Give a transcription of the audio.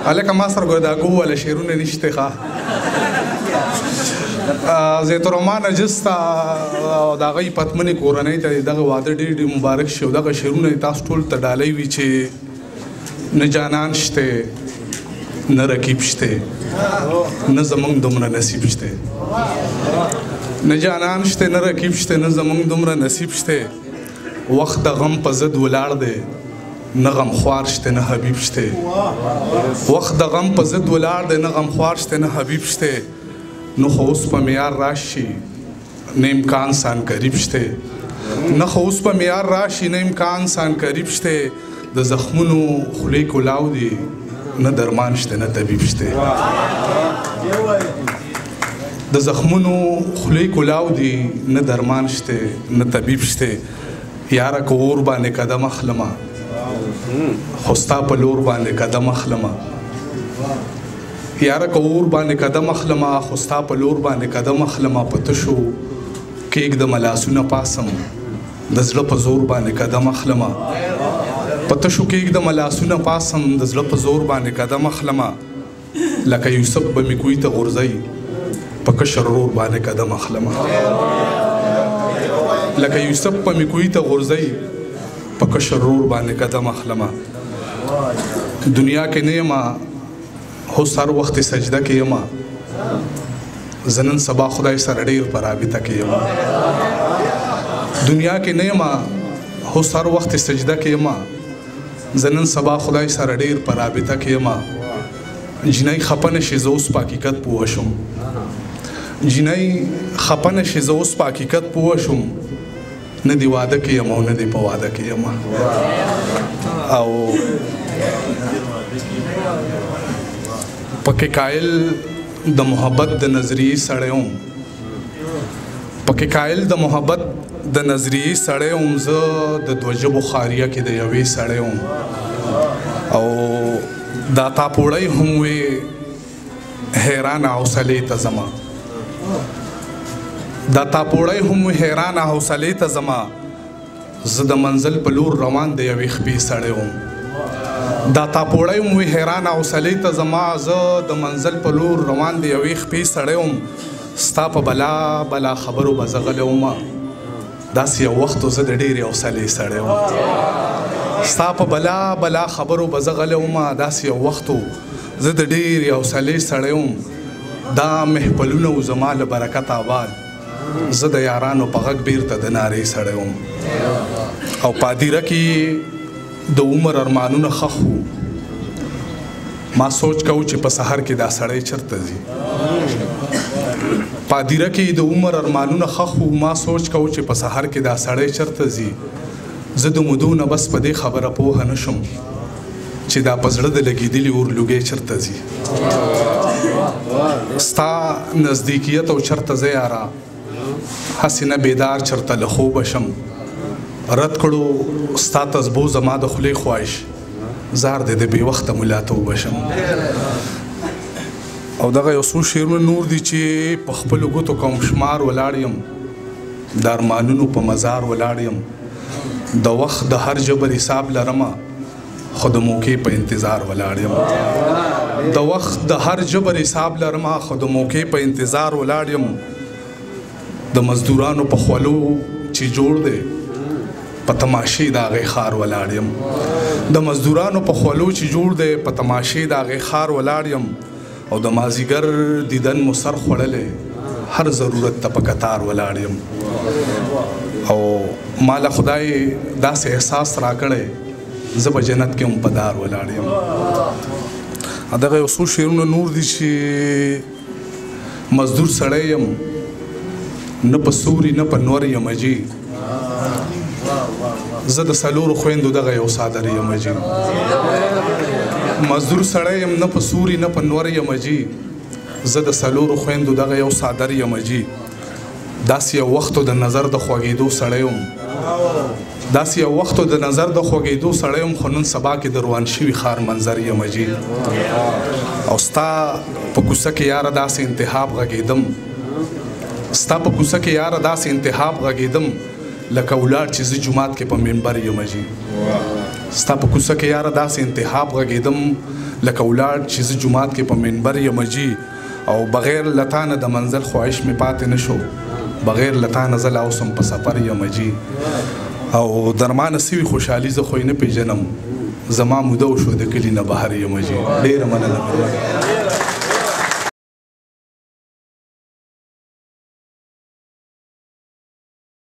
هلکه ما سره ګداګو والا شعرونه نشته ښه زیت الرحمن نجستا او د هغې پتمنې کورنۍ ته دغه واده ډېر ډېر مبارک شي او دغه شعرونه یې تاسو ټول ته ډالۍ وي چې نه جانان شته نه رقیب شته نه زمونږ دومره نصیب شته نه جانان شته نه رقیب شته نه زمونږ دومره نصیب شته وخت د غم په ضد ولاړ دی نه غمخوار شته نه حبیب شته وخت د غم په ضد ولاړ دی نه غمخوار شته نه حبیب شته نو خو اوس په معیار راشي نه امکان سان قریب شته نه خو اوس په معیار راشي نه امکان سان قریب شته د زخمونو خولې کولاو دي نه درمان شته نه طبیب شته د زخمونو خولې کولاو دي نه درمان شته نه طبیب شته یاره که اور باندې قدم اخلمه خو ستا په لور باندې قدم اخلمه یاره که اور باندې قدم اخلمه خو ستا په لور باندې قدم اخلمه په تشو کېږدمه لاسونه پاسم د زړه په زور باندې قدم اخلمه په تشو کېږدمه لاسونه پاسم د زړه په زور باندې قدم اخلمه لکه یوسف به مې کوی ته غورځئ په کشر ورور باندې قدم اخلمه لکه یوسف په مې کوی ته غورځئ په کشر ورور باندې قدم اخلمه دنیا کې نه یمه هو سر وخت سجده کې یمه زه نن سبا خدای سره ډېر په رابطه کې یمه دنیا کې نه یمه هو سر وخت سجده کې یمه زه نن سبا خدای سره ډېر په رابطه کې یمه جنۍ خفه نشي زه اوس په حقیقت پوه شم جنۍ خفه نشي زه اوس په حقیقت پوه شم نه دی واده کې یم او نه دی په واده کې یم او پکې قایل د محبت د نظریې سړی وم پکې قایل د محبت د نظریې سړی وم زه د دوه ژبو خاریه کې د یوې سړی وم او دا تاپوړی هم وې حیرانه حوصلې ته ځمه دا تاپوړی هم حیرانه حوصلې ته ځمه زه د منزل په لور روان د یوې خپې سړی وم دا تاپوړی هم حیرانه حوصلې ته ځمه زه د منزل په لور روان د یوې خپې سړی وم ستا په بلا بلا خبرو به زه غلی ومه داسې یو وخت زه د ډېرې حوصلې سړی وم ستا په بلا بلا خبرو به زه غلی ومه داسې یو وخت زه د ډېرې حوصلې سړی وم دا محفلونه و زما له برکت آباد زه د یارانو په غږ بیرته د نارې سړی وم او پادیره کې د عمر ارمانونه ښخ وو ما سوچ کو چې په سحر کې دا سړی چرته ځي پادیره کې د عمر ارمانونه ښخ وو ما سوچ کو چې په سحر کې دا سړی چرته ځي زه د مودو نه بس په دې خبره پوهه نه شم چې دا په زړه د لګېدلي اورلوګی چرته ځي ستا نزدیکیت او چرته زه یاره هسې نه بیدار چرته له خوبه شم رد کړو ستا تزبو زما د خولې خواهش زار دې د بې وخته ملاتوبه شم او دغه یو څو شعرونه نور دي چې په خپلو ګوتو کوم شمار ولاړ یم د ارمانونو په مزار ولاړ یم د وخت د هر جبر حساب لرمه خو د موقع په انتظار ولاړ یم د وخت د هر جبر حساب لرمه خو د موقع په انتظار ولاړ یم د مزدورانو په خولو چې جوړ دی په تماشې د هغې ښار ولاړ یم د مزدورانو په خولو چې جوړ دی په تماشې د هغې ښار ولاړ یم او د مازیګر دیدن مو سر خوړلی هر ضرورت ته په قطار ولاړ یم او ما له خدای داسې احساس راکړی زه په جنت کې هم په دار ولاړ یم دغه یو څو شعرونه نور دي چې مزدور سړی یم نه په سوري نه په نور یم اجي زه د څلورو خویندو دغه یو څادر یم اجي مزدور سړی یم نه په سوري نه په نور یم اجي زه د څلورو خویندو دغه یو څادر یم اجي داسې یو وختو د نظر د خوږېدو سړی یم داسې یو وختو د نظر د خوږېدو سړی یم خو نن سبا کې د روان شوي ښار منظر یم اجي او ستا په کوڅه کې یاره داسې انتخاب غږېدم ستا په کوڅه کې یاره داسې انتخاب غږېدم لکه ولاړ چې زه جومات کې په منبر یم اجي ستا په کوڅه کې یاره داسې انتخاب غږېدم لکه ولاړ چې زه جومات کې په منبر یم جي او بغیر لتا نه د منزل خواهش مې پاتې نه شو بغیر لتا نه زه لا اوس هم په سفر یم جي او درمانه سوي خوشحالي زه خو یې نه پېژنم زما موده وشو د کلي نه بهر یم جي ډېره مننه